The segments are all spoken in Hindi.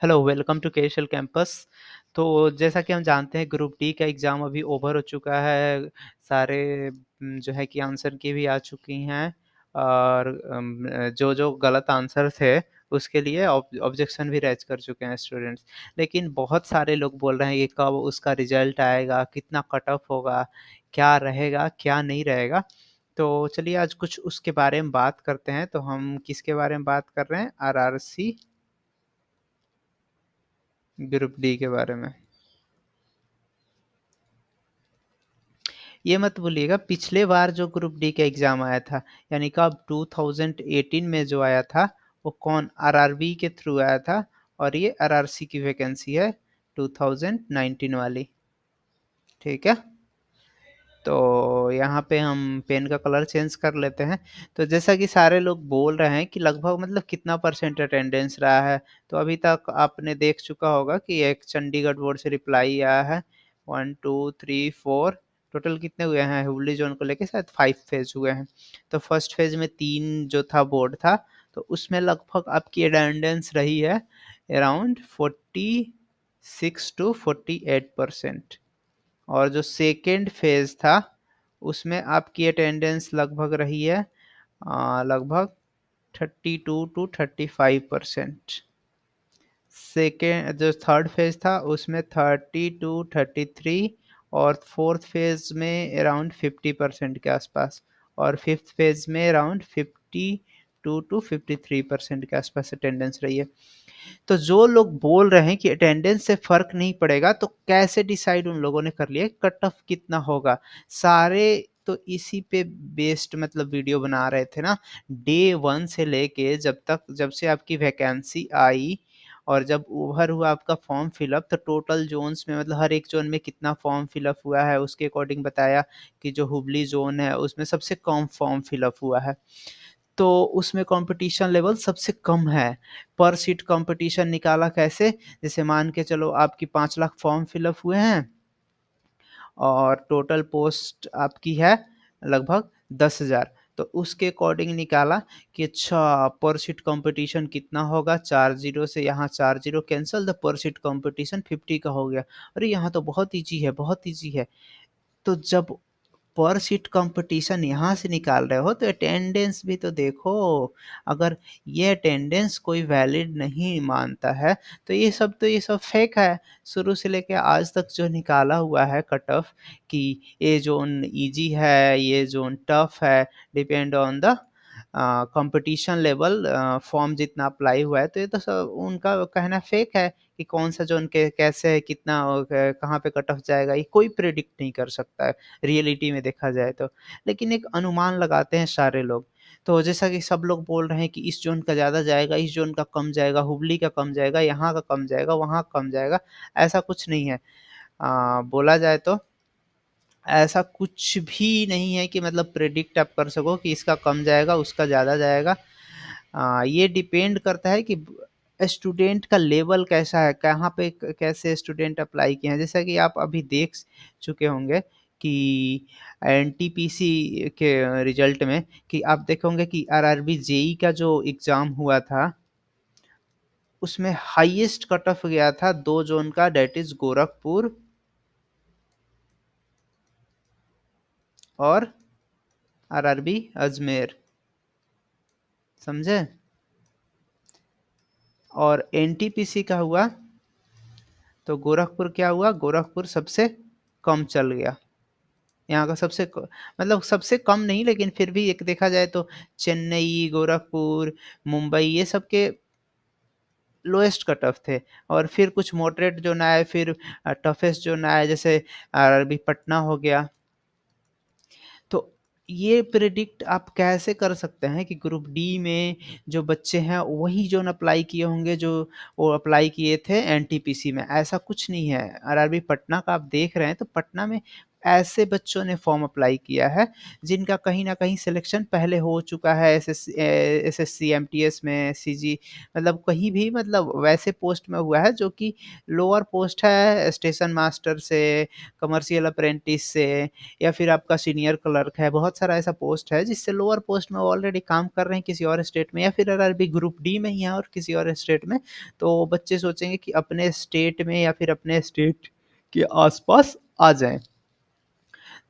Hello, welcome to KSL campus. तो जैसा कि हम जानते हैं ग्रुप डी का एग्ज़ाम अभी ओवर हो चुका है। सारे जो है कि आंसर की भी आ चुकी हैं और जो-जो गलत आंसर थे उसके लिए ऑब्जेक्शन भी रेज़ कर चुके हैं स्टूडेंट्स। लेकिन बहुत सारे लोग बोल रहे हैं कि कब उसका रिज़ल्ट आएगा, कितना कट ऑफ होगा, क्या रहेगा, क्या नहीं रहेगा। तो चलिए आज कुछ उसके बारे में बात करते हैं। तो हम किसके बारे में बात कर रहे हैं? आरआरसी ग्रुप डी के बारे में। ये मत भूलिएगा पिछले बार जो ग्रुप डी का एग्ज़ाम आया था, यानी कब 2018 में जो आया था, वो कौन आरआरबी के थ्रू आया था और ये आरआरसी की वैकेंसी है 2019 वाली, ठीक है? तो यहाँ पे हम पेन का कलर चेंज कर लेते हैं। तो जैसा कि सारे लोग बोल रहे हैं कि लगभग मतलब कितना परसेंट अटेंडेंस रहा है, तो अभी तक आपने देख चुका होगा कि एक चंडीगढ़ बोर्ड से रिप्लाई आया है 1, 2, 3, 4 टोटल कितने हुए हैं हुबली ज़ोन को लेके शायद 5 फेज़ हुए हैं। तो फर्स्ट फेज़ में 3 जो था बोर्ड था, तो उसमें लगभग आपकी अटेंडेंस रही है अराउंड 46 टू 48% और जो सेकंड फेज़ था, उसमें आपकी अटेंडेंस लगभग रही है लगभग 32 टू 35%। सेकेंड जो थर्ड फेज़ था उसमें 30 टू 33 और फोर्थ फेज़ में अराउंड 50% के आसपास और फिफ्थ फेज़ में अराउंड 52 टू 53% के आसपास अटेंडेंस रही है। तो जो लोग बोल रहे हैं कि अटेंडेंस से फ़र्क नहीं पड़ेगा, तो कैसे डिसाइड उन लोगों ने कर लिया कट ऑफ कितना होगा? सारे तो इसी पे बेस्ड मतलब वीडियो बना रहे थे ना, डे 1 से लेके जब से आपकी वैकेंसी आई और जब ओवर हुआ आपका फॉर्म फिलअप तो टोटल ज़ोन्स में मतलब हर एक ज़ोन में कितना फॉर्म फिलअप हुआ है, उसके अकॉर्डिंग बताया कि जो हुबली ज़ोन है, उसमें सबसे कम फॉर्म फिलअप हुआ है। तो उसमें कॉम्पिटिशन लेवल सबसे कम है। पर सीट कॉम्पिटिशन निकाला कैसे? जैसे मान के चलो आपकी 5 लाख फॉर्म फिलअप हुए हैं और टोटल पोस्ट आपकी है लगभग 10,000 तो उसके अकॉर्डिंग निकाला कि अच्छा पर सीट कॉम्पिटिशन कितना होगा 4 ज़ीरो से यहाँ 4 ज़ीरो कैंसल द पर सीट कॉम्पिटिशन 50 का हो गया। अरे! यहाँ तो बहुत ईज़ी है, बहुत ईज़ी है। तो जब पर सीट कंपटीशन यहाँ से निकाल रहे हो तो अटेंडेंस भी तो देखो। अगर ये अटेंडेंस कोई वैलिड नहीं मानता है तो ये सब फेक है। शुरू से लेके आज तक जो निकाला हुआ है कट ऑफ कि ये ज़ोन ईज़ी है, ये ज़ोन टफ है, depend on the competition level form जितना अप्लाई हुआ है, तो ये तो सब उनका कहना फेक है कि कौन-सा ज़ोन के कैसे है, कितना कहाँ पे कट ऑफ जाएगा, ये कोई प्रेडिक्ट नहीं कर सकता है। रियलिटी में देखा जाए तो। लेकिन एक अनुमान लगाते हैं सारे लोग। तो जैसा कि सब लोग बोल रहे हैं कि इस ज़ोन का ज़्यादा जाएगा, इस ज़ोन का कम जाएगा, हुबली का कम जाएगा, यहाँ का कम जाएगा, वहाँ कम जाएगा, ऐसा कुछ नहीं है। बोला जाए तो ऐसा कुछ भी नहीं है कि मतलब प्रेडिक्ट आप कर सको कि इसका कम जाएगा, उसका ज़्यादा जाएगा। ये डिपेंड करता है कि स्टूडेंट का लेवल कैसा है, कहाँ पे कैसे स्टूडेंट अप्लाई किए हैं। जैसा कि आप अभी देख चुके होंगे कि एनटीपीसी के रिजल्ट में कि आप देखे होंगे कि आरआरबी जेई का जो एग्ज़ाम हुआ था, उसमें हाईएस्ट कट ऑफ गया था 2 ज़ोन का दैट इज़ गोरखपुर और आरआरबी अजमेर, समझे? और एनटीपीसी का हुआ तो गोरखपुर क्या हुआ, गोरखपुर सबसे कम चल गया। यहाँ का सबसे मतलब सबसे कम नहीं लेकिन फिर भी एक देखा जाए तो चेन्नई, गोरखपुर, मुंबई ये सब के लोएस्ट कट ऑफ थे और फिर कुछ मॉडरेट ज़ोन आए, फिर टफेस्ट ज़ोन आए जैसे अभी पटना हो गया। तो ये प्रेडिक्ट आप कैसे कर सकते हैं कि ग्रुप डी में जो बच्चे हैं वही ज़ोन अप्लाई किए होंगे जो वो अप्लाई किए थे एनटीपीसी में, ऐसा कुछ नहीं है। आरआरबी पटना का आप देख रहे हैं तो पटना में ऐसे बच्चों ने फॉर्म अप्लाई किया है, जिनका कहीं न कहीं सिलेक्शन पहले हो चुका है एसएससी, एमटीएस में, सीजी मतलब कहीं भी मतलब वैसे पोस्ट में हुआ है जो कि लोअर पोस्ट है स्टेशन मास्टर से, कमर्शियल अप्रेंटिस से या फिर आपका सीनियर क्लर्क है। बहुत सारा ऐसा पोस्ट है जिससे लोअर पोस्ट में ऑलरेडी काम कर रहे हैं किसी और स्टेट में या फिर अगर अभी ग्रुप डी में ही है और किसी और स्टेट में, तो बच्चे सोचेंगे कि अपने स्टेट में या फिर अपने स्टेट के आस-पास आ जाएँ।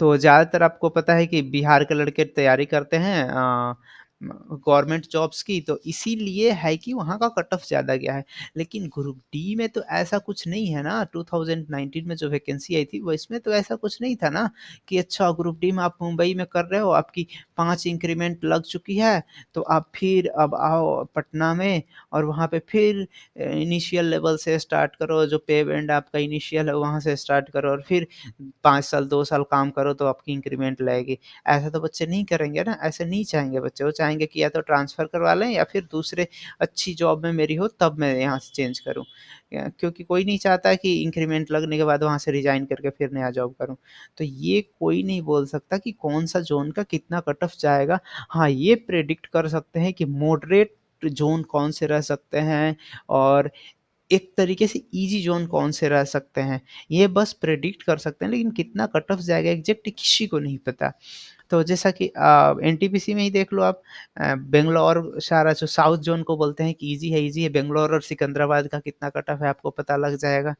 तो ज़्यादातर आपको पता है कि बिहार के लड़के तैयारी करते हैं गवर्नमेंट जॉब्स की, तो इसीलिए है कि वहाँ का कट ऑफ ज़्यादा गया है। लेकिन ग्रुप डी में तो ऐसा कुछ नहीं है ना, 2019 में जो वैकेंसी आई थी वो इसमें तो ऐसा कुछ नहीं था ना कि अच्छा ग्रुप डी में आप मुंबई में कर रहे हो, आपकी 5 इंक्रीमेंट लग चुकी है, तो आप फिर अब आओ पटना में और वहाँ पे फिर इनिशियल लेवल से स्टार्ट करो, जो पे बैंड आपका इनिशियल है वहाँ से स्टार्ट करो और फिर 5 साल 2 साल काम करो तो आपकी इंक्रीमेंट लगेगी। ऐसा तो बच्चे नहीं करेंगे ना, ऐसे नहीं चाहेंगे बच्चे, वो चाहेंगे कि या तो ट्रांसफ़र करवा लें या फिर दूसरे अच्छी जॉब में मेरी हो तब मैं यहाँ से चेंज करूँ। क्योंकि कोई नहीं चाहता है कि इंक्रीमेंट लगने के बाद वहाँ से रिज़ाइन करके फिर नया जॉब करूँ। तो ये कोई नहीं बोल सकता कि कौन-सा ज़ोन का कितना कट ऑफ जाएगा। हाँ, ये प्रेडिक्ट कर सकते हैं कि मॉडरेट ज़ोन कौन से रह सकते हैं और एक तरीके से ईज़ी ज़ोन कौन से रह सकते हैं, ये बस प्रेडिक्ट कर सकते हैं, लेकिन कितना कट ऑफ जाएगा एग्ज़ैक्ट किसी को नहीं पता। तो जैसा कि एनटीपीसी में ही देख लो आप बैंगलोर सारा जो साउथ ज़ोन को बोलते हैं कि ईज़ी है, बैंगलोर और सिकंदराबाद का कितना कट ऑफ है आपको पता लग जाएगा।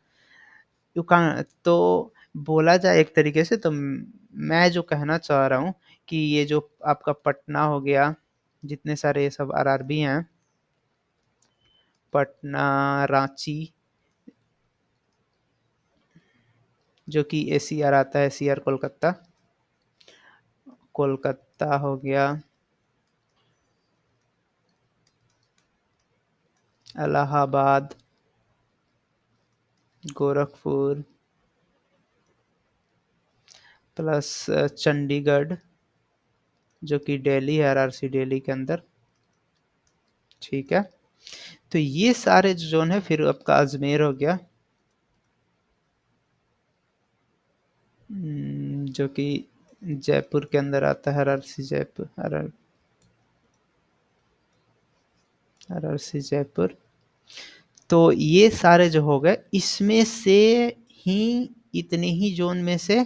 यू कान तो बोला जाए एक तरीके से तो मैं जो कहना चाह रहा हूँ कि ये जो आपका पटना हो गया, जितने सारे ये सब आरआरबी हैं, पटना, रांची जो कि एसीआर आता है, एसीआर कोलकाता, कोलकाता हो गया, इलाहाबाद, गोरखपुर प्लस चंडीगढ़ जो कि दिल्ली है, आरआरसी दिल्ली के अंदर, ठीक है। तो ये सारे जो ज़ोन है फिर आपका अजमेर हो गया जो कि जयपुर के अंदर आता है, आरआरसी जयपुर, आरआरसी जयपुर। तो ये सारे जो हो गए, इसमें से ही इतने ही ज़ोन में से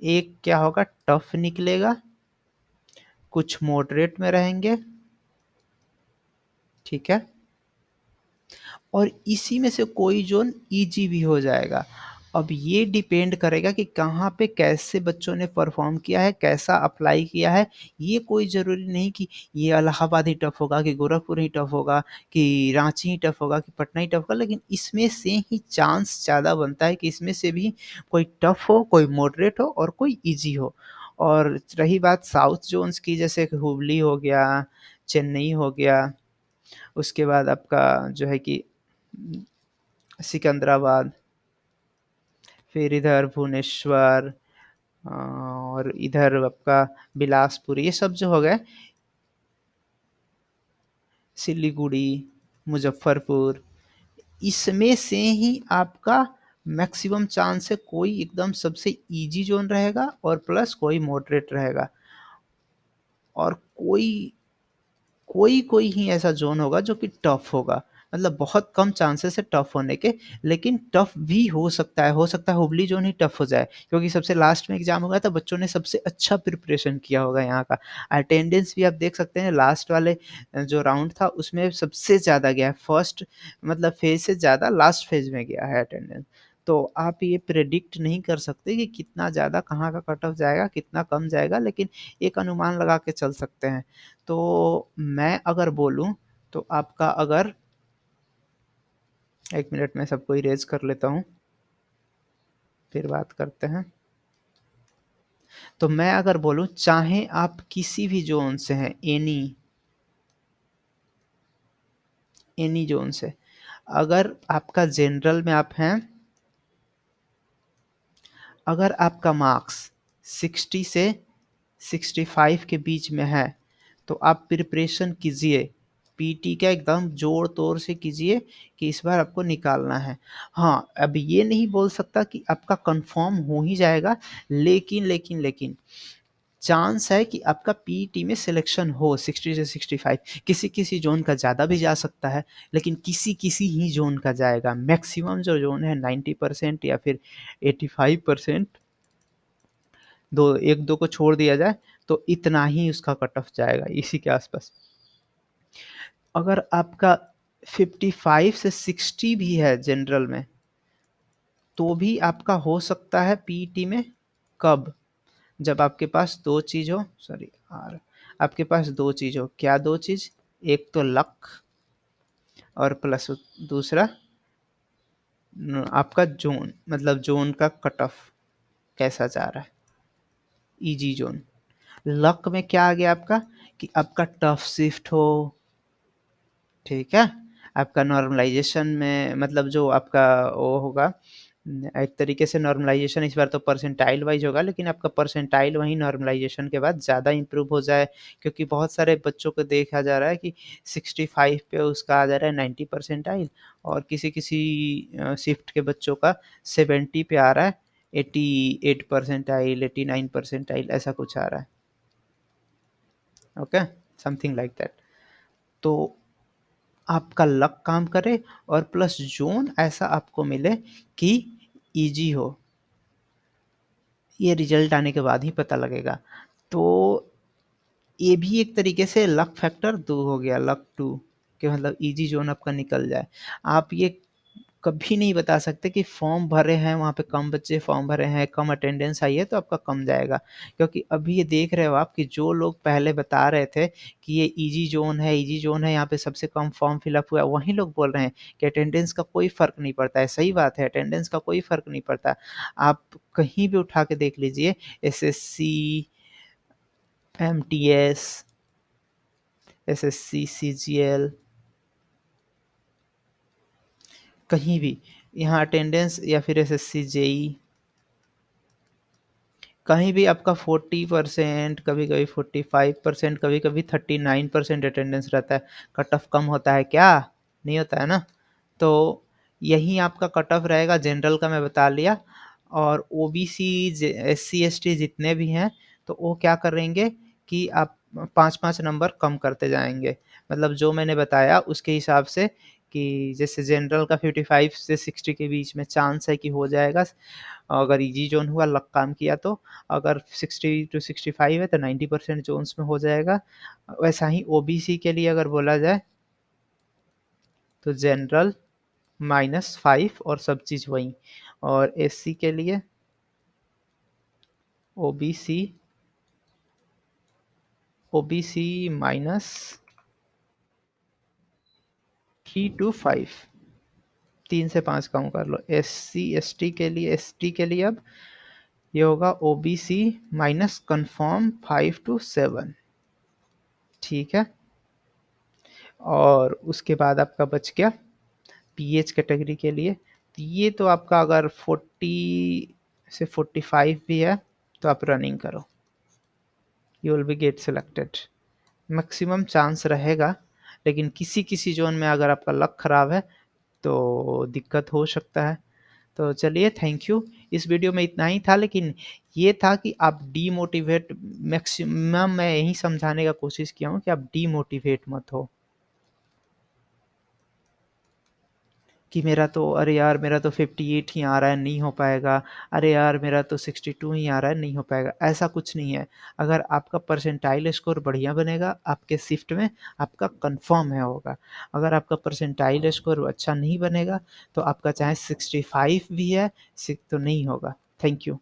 एक क्या होगा टफ निकलेगा, कुछ मॉडरेट में रहेंगे, ठीक है, और इसी में से कोई ज़ोन ईज़ी भी हो जाएगा। अब ये डिपेंड करेगा कि कहाँ पे कैसे बच्चों ने परफ़ॉर्म किया है, कैसा अप्लाई किया है। ये कोई ज़रूरी नहीं कि ये इलाहाबाद ही टफ़ होगा, कि गोरखपुर ही टफ़ होगा, कि रांची ही टफ़ होगा, कि पटना ही टफ़ होगा, लेकिन इसमें से ही चांस ज़्यादा बनता है कि इसमें से भी कोई टफ़ हो, कोई मॉडरेट हो और कोई ईज़ी हो। और रही बात साउथ ज़ोन्स की, जैसे कि हुबली हो गया, चेन्नई हो गया, उसके बाद आपका जो है कि सिकंदराबाद, फिर इधर भुवनेश्वर और इधर आपका बिलासपुर, ये सब जो हो गए, सिलीगुड़ी, मुजफ्फरपुर, इसमें से ही आपका मैक्सिमम चांस है कोई एकदम सबसे इजी जोन रहेगा और प्लस कोई मॉडरेट रहेगा और कोई कोई कोई ही ऐसा जोन होगा जो कि टफ होगा, मतलब बहुत कम चांसेस है टफ होने के, लेकिन टफ भी हो सकता है हुबली जोन ही टफ हो जाए क्योंकि सबसे लास्ट में एग्जाम होगा तो बच्चों ने सबसे अच्छा प्रिपरेशन किया होगा यहाँ का। अटेंडेंस भी आप देख सकते हैं लास्ट वाले जो राउंड था उसमें सबसे ज़्यादा गया है, फर्स्ट मतलब फेज से ज़्यादा लास्ट फेज में गया है अटेंडेंस। तो आप ये प्रेडिक्ट नहीं कर सकते कि कितना ज़्यादा कहाँ का कट ऑफ जाएगा, कितना कम जाएगा, लेकिन एक अनुमान लगा के चल सकते हैं। तो मैं अगर बोलूँ तो आपका अगर 1 मिनट में सबको इरेज़ कर लेता हूँ, फिर बात करते हैं। तो मैं अगर बोलूँ चाहे आप किसी भी ज़ोन से हैं, एनी ज़ोन से, अगर आपका जनरल में आप हैं, अगर आपका मार्क्स 60 से 65 के बीच में है, तो आप प्रिपरेशन कीजिए, पीटी का एकदम जोर तोड़ से कीजिए कि इस बार आपको निकालना है। हाँ, अब ये नहीं बोल सकता कि आपका कंफर्म हो ही जाएगा, लेकिन चांस है कि आपका पीटी में सिलेक्शन हो 60 से 65। किसी किसी जोन का ज़्यादा भी जा सकता है, लेकिन किसी किसी ही जोन का जाएगा। मैक्सिमम जो जोन है 90% या फिर 85%, दो एक दो को छोड़ दिया जाए तो इतना ही उसका कट ऑफ जाएगा, इसी के आसपास। अगर आपका 55 से 60 भी है जनरल में, तो भी आपका हो सकता है पीटी में। कब? जब आपके पास दो चीज हो, सॉरी आर, आपके पास दो चीज हो। क्या दो चीज? एक तो लक, और प्लस दूसरा आपका जोन, मतलब जोन का कट ऑफ कैसा जा रहा है, इजी जोन। लक में क्या आ गया आपका कि आपका टफ शिफ्ट हो, ठीक है। आपका नॉर्मलाइजेशन में, मतलब जो आपका वो होगा, एक तरीके से नॉर्मलाइजेशन इस बार तो परसेंटाइल वाइज होगा, लेकिन आपका परसेंटाइल वहीं नॉर्मलाइजेशन के बाद ज़्यादा इंप्रूव हो जाए। क्योंकि बहुत सारे बच्चों को देखा जा रहा है कि 65 पे उसका आ जा रहा है 90 परसेंटाइल, और किसी किसी शिफ्ट के बच्चों का 70 पे आ रहा है, 88 परसेंटाइल, 89 परसेंटाइल, ऐसा कुछ आ रहा है। Okay, something like that. तो आपका लक काम करे और प्लस जोन ऐसा आपको मिले कि इजी हो, ये रिजल्ट आने के बाद ही पता लगेगा। तो ये भी एक तरीके से लक फैक्टर 2 हो गया, लक 2, कि मतलब इजी जोन आपका निकल जाए। आप ये कभी नहीं बता सकते कि फॉर्म भरे हैं, वहाँ पे कम बच्चे फॉर्म भरे हैं, कम अटेंडेंस आई है तो आपका कम जाएगा। क्योंकि अभी ये देख रहे हो आप कि जो लोग पहले बता रहे थे कि ये इजी जोन है, इजी जोन है, यहाँ पे सबसे कम फॉर्म फिलअप हुआ है, वही लोग बोल रहे हैं कि अटेंडेंस का कोई फ़र्क नहीं पड़ता है। सही बात है, अटेंडेंस का कोई फ़र्क नहीं पड़ता। आप कहीं भी उठा के देख लीजिए, एसएससी, एमटीएस, एसएससी, सीजीएल, कहीं भी यहाँ अटेंडेंस, या फिर एसएससी जेई, कहीं भी आपका 40%, कभी कभी 45%, कभी कभी 39% अटेंडेंस रहता है। कट ऑफ कम होता है क्या? नहीं होता है ना। तो यही आपका कट ऑफ रहेगा। जनरल का मैं बता लिया। और ओबीसी, एससी एसटी जितने भी हैं, तो वो क्या करेंगे कि आप 5-5 नंबर कम करते जाएंगे। मतलब जो मैंने बताया उसके हिसाब से, कि जैसे जनरल का 55 से 60 के बीच में चांस है कि हो जाएगा, अगर इजी जोन हुआ, लक काम किया तो। अगर 60 टू 65 है तो 90% जोन्स में हो जाएगा। वैसा ही ओबीसी के लिए अगर बोला जाए तो जनरल -5 और सब चीज़ वही। और एससी के लिए ओबीसी, ओबीसी -3 to 5, 3 से 5 कम कर लो। एससी एसटी के लिए, एसटी के लिए अब ये होगा ओबीसी माइनस कन्फर्म 5 to 7, ठीक है। और उसके बाद आपका बच गया पीएच कैटेगरी के लिए। ये तो आपका अगर 40 से 45 भी है तो आप रनिंग करो, you will be get selected. Maximum chance रहेगा, लेकिन किसी किसी जोन में अगर आपका लक खराब है तो दिक्कत हो सकता है। तो चलिए, थैंक यू। इस वीडियो में इतना ही था, लेकिन ये था कि आप डीमोटिवेट, मैक्सिमम मैं यही समझाने का कोशिश किया हूँ कि आप डीमोटिवेट मत हो कि मेरा तो, अरे यार मेरा तो 58 ही आ रहा है, नहीं हो पाएगा। अरे यार मेरा तो 62 ही आ रहा है, नहीं हो पाएगा। ऐसा कुछ नहीं है। अगर आपका परसेंटाइल स्कोर बढ़िया बनेगा आपके शिफ्ट में, आपका कंफर्म है होगा। अगर आपका परसेंटाइल स्कोर अच्छा नहीं बनेगा तो आपका चाहे 65 भी है, तो नहीं होगा। Thank you.